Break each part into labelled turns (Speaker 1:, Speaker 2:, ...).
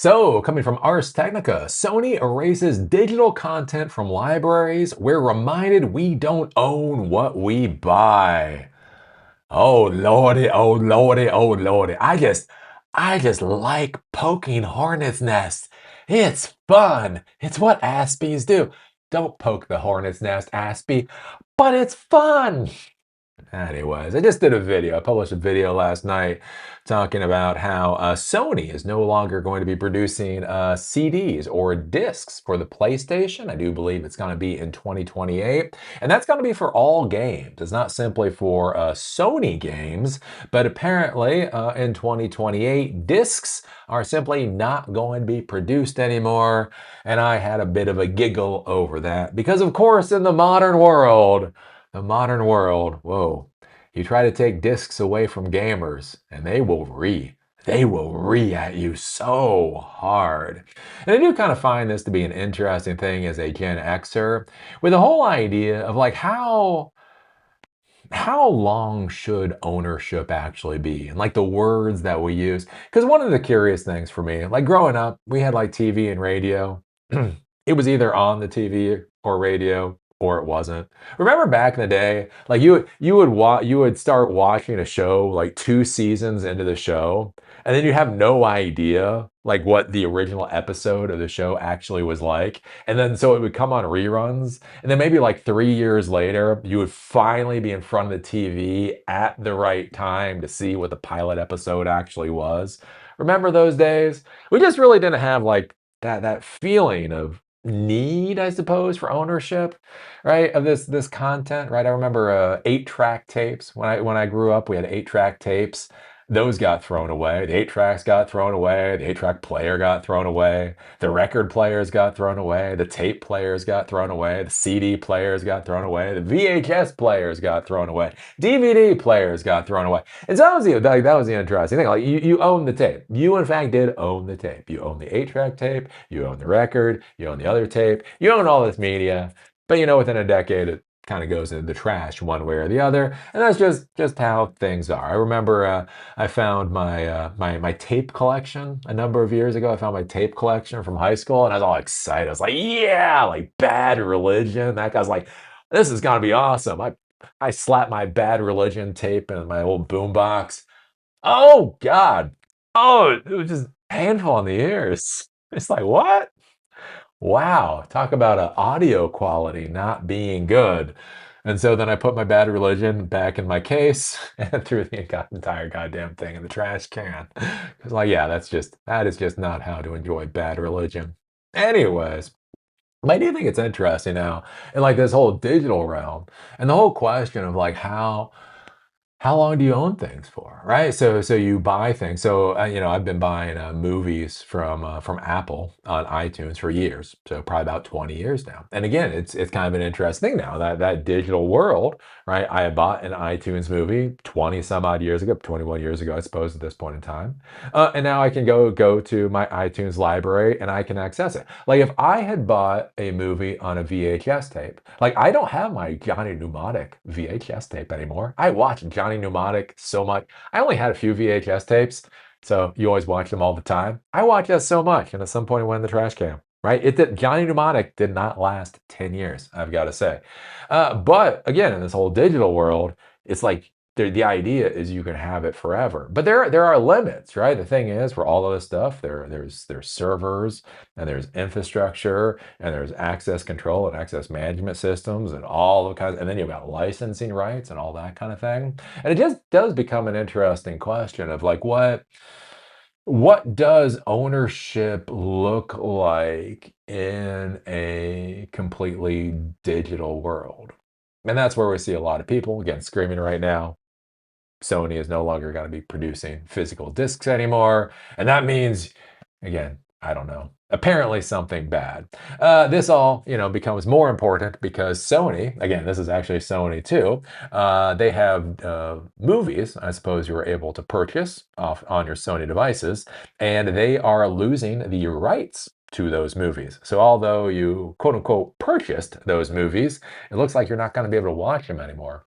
Speaker 1: So, coming from Ars Technica, Sony erases digital content from libraries. We're reminded we don't own what we buy. Oh lordy, oh lordy, oh lordy. I just like poking hornets' nests. It's fun. It's what Aspies do. Don't poke the hornet's nest, Aspie, but it's fun. Anyways, I just did a video. I published a video last night talking about how Sony is no longer going to be producing CDs or discs for the PlayStation. I do believe it's going to be in 2028. And that's going to be for all games. It's not simply for Sony games, but apparently in 2028, discs are simply not going to be produced anymore. And I had a bit of a giggle over that because, of course, in the modern world, whoa, you try to take discs away from gamers and they will re at you so hard. And I do kind of find this to be an interesting thing as a Gen Xer with the whole idea of like how long should ownership actually be and like the words that we use. Because one of the curious things for me, like growing up, we had like TV and radio. It was either on the TV or radio or it wasn't. Remember back in the day, like you would start watching a show like 2 seasons into the show, and then you have no idea like what the original episode of the show actually was like. And then so it would come on reruns, and then maybe like 3 years later, you would finally be in front of the TV at the right time to see what the pilot episode actually was. Remember those days? We just really didn't have like that feeling of need, I suppose, for ownership, right? Of this content, right? I remember 8-track tapes. When I grew up, we had 8-track tapes. Those got thrown away. The 8 tracks got thrown away. The 8-track player got thrown away. The record players got thrown away. The tape players got thrown away. The CD players got thrown away. The VHS players got thrown away. DVD players got thrown away. And so that was the interesting thing. Like you own the tape. You in fact did own the tape. You own the 8-track tape. You own the record. You own the other tape. You own all this media. But within a decade, it kind of goes into the trash one way or the other, and that's just how things are. I remember I found my tape collection a number of years ago. I found my tape collection from high school, and I was all excited. I was like, "Yeah, like Bad Religion." That guy's like, "This is gonna be awesome." I slapped my Bad Religion tape in my old boombox. Oh God! Oh, it was just painful on the ears. It's like what? Wow, talk about audio quality not being good. And so then I put my Bad Religion back in my case and threw the entire goddamn thing in the trash can. Because, like, yeah, that is just not how to enjoy Bad Religion. Anyways, I do think it's interesting now in like this whole digital realm and the whole question of like how long do you own things for, right? So you buy things. So I've been buying movies from Apple on iTunes for years, so probably about 20 years now. And again, it's kind of an interesting thing now that digital world, right? I had bought an iTunes movie 20 some odd years ago, 21 years ago, I suppose at this point in time, and now I can go to my iTunes library and I can access it. Like if I had bought a movie on a VHS tape, like I don't have my Johnny Mnemonic VHS tape anymore. I watch Johnny Mnemonic so much. I only had a few VHS tapes, so you always watch them all the time. I watch that so much, and at some point it went in the trash can. Right? Johnny Mnemonic did not last 10 years, I've got to say. But again, in this whole digital world, it's like the idea is you can have it forever. But there are limits, right? The thing is, for all of this stuff, there's servers and there's infrastructure and there's access control and access management systems and all the kinds, and then you've got licensing rights and all that kind of thing. And it just does become an interesting question of like what does ownership look like in a completely digital world? And that's where we see a lot of people again screaming right now. Sony is no longer going to be producing physical discs anymore. And that means, again, I don't know, apparently something bad. This all, becomes more important because Sony, again, this is actually Sony too, they have movies, I suppose you were able to purchase off on your Sony devices, and they are losing the rights to those movies. So although you quote unquote purchased those movies, it looks like you're not going to be able to watch them anymore.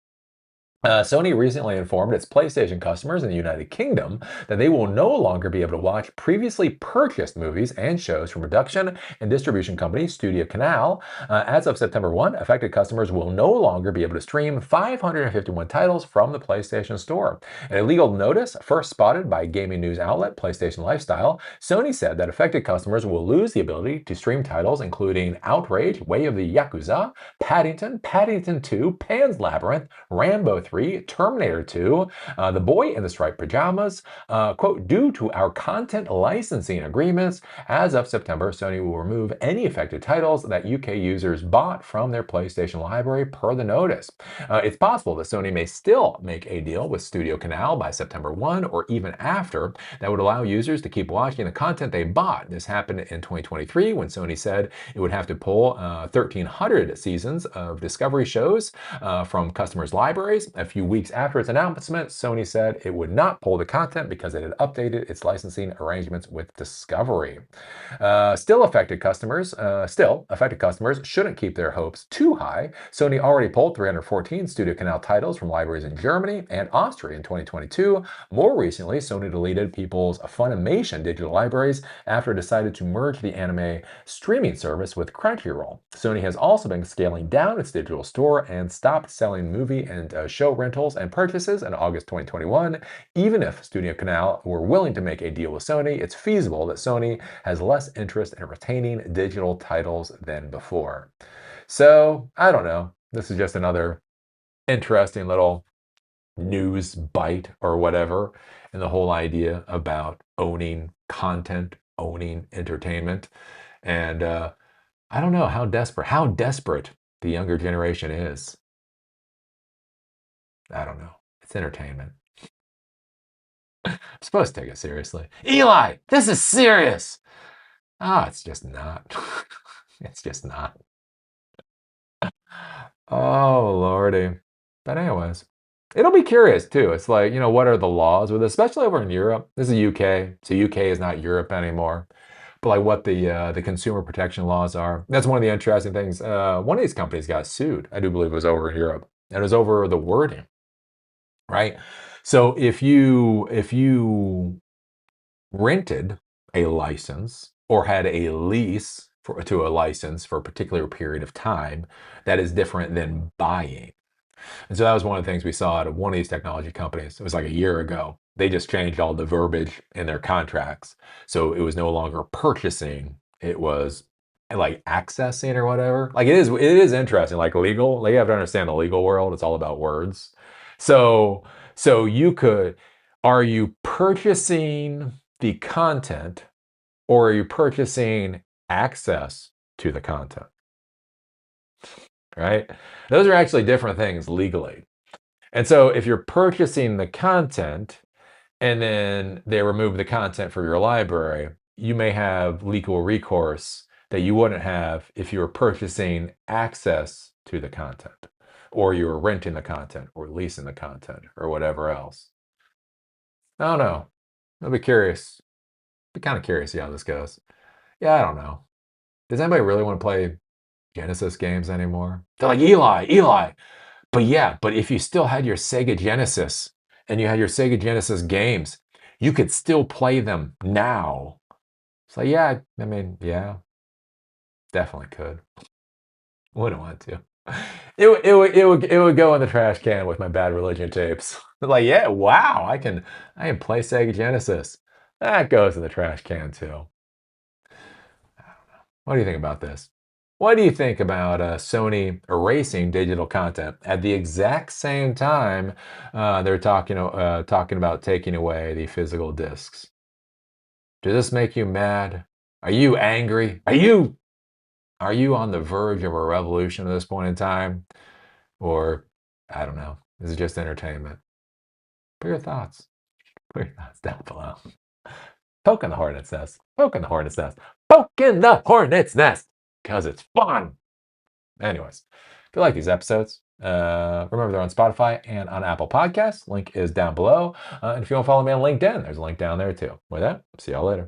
Speaker 1: Sony recently informed its PlayStation customers in the United Kingdom that they will no longer be able to watch previously purchased movies and shows from production and distribution company Studio Canal. As of September 1, affected customers will no longer be able to stream 551 titles from the PlayStation Store. In a legal notice first spotted by gaming news outlet PlayStation Lifestyle, Sony said that affected customers will lose the ability to stream titles including Outrage, Way of the Yakuza, Paddington, Paddington 2, Pan's Labyrinth, Rambo 3, Terminator 2, The Boy in the Striped Pajamas. Quote, due to our content licensing agreements, as of September, Sony will remove any affected titles that UK users bought from their PlayStation library per the notice. It's possible that Sony may still make a deal with Studio Canal by September 1 or even after that would allow users to keep watching the content they bought. This happened in 2023 when Sony said it would have to pull 1,300 seasons of Discovery shows from customers' libraries. A few weeks after its announcement, Sony said it would not pull the content because it had updated its licensing arrangements with Discovery. Still, affected customers shouldn't keep their hopes too high. Sony already pulled 314 Studio Canal titles from libraries in Germany and Austria in 2022. More recently, Sony deleted People's Funimation digital libraries after it decided to merge the anime streaming service with Crunchyroll. Sony has also been scaling down its digital store and stopped selling movie and show rentals and purchases in August 2021. Even if Studio Canal were willing to make a deal with Sony, it's feasible that Sony has less interest in retaining digital titles than before. So, I don't know. This is just another interesting little news bite or whatever, and the whole idea about owning content, owning entertainment. And I don't know how desperate the younger generation is. I don't know. It's entertainment. I'm supposed to take it seriously. Eli, this is serious. Ah, it's just not. It's just not. Oh, Lordy. But anyways, it'll be curious too. It's like, what are the laws with, especially over in Europe? This is UK, so UK is not Europe anymore. But like what the consumer protection laws are. That's one of the interesting things. One of these companies got sued. I do believe it was over in Europe. And it was over the wording, right? So if you rented a license or had a lease to a license for a particular period of time, that is different than buying. And so that was one of the things we saw out of one of these technology companies. It was like a year ago. They just changed all the verbiage in their contracts. So it was no longer purchasing, it was like accessing or whatever. Like it is interesting. Like legal, like you have to understand the legal world. It's all about words. So so are you purchasing the content or are you purchasing access to the content? Right? Those are actually different things legally. And so if you're purchasing the content and then they remove the content from your library, you may have legal recourse that you wouldn't have if you were purchasing access to the content or you were renting the content or leasing the content or whatever else. I don't know. I'll be curious. Be kind of curious to see how this goes. Yeah, I don't know. Does anybody really want to play Genesis games anymore? They're like, Eli. But if you still had your Sega Genesis and you had your Sega Genesis games, you could still play them now. It's like, yeah, I mean, yeah, definitely could. Wouldn't want to. It would go in the trash can with my Bad Religion tapes. Like, yeah, wow, I can play Sega Genesis. That goes in the trash can too. What do you think about this? What do you think about Sony erasing digital content at the exact same time they're talking about taking away the physical discs? Does this make you mad? Are you angry? Are you on the verge of a revolution at this point in time? Or I don't know. Is it just entertainment? Put your thoughts. Put your thoughts down below. Poke in the hornet's nest. Poke in the hornet's nest. Poke in the hornet's nest. Because it's fun. Anyways, if you like these episodes, remember they're on Spotify and on Apple Podcasts. Link is down below. And if you want to follow me on LinkedIn, there's a link down there too. With that, see y'all later.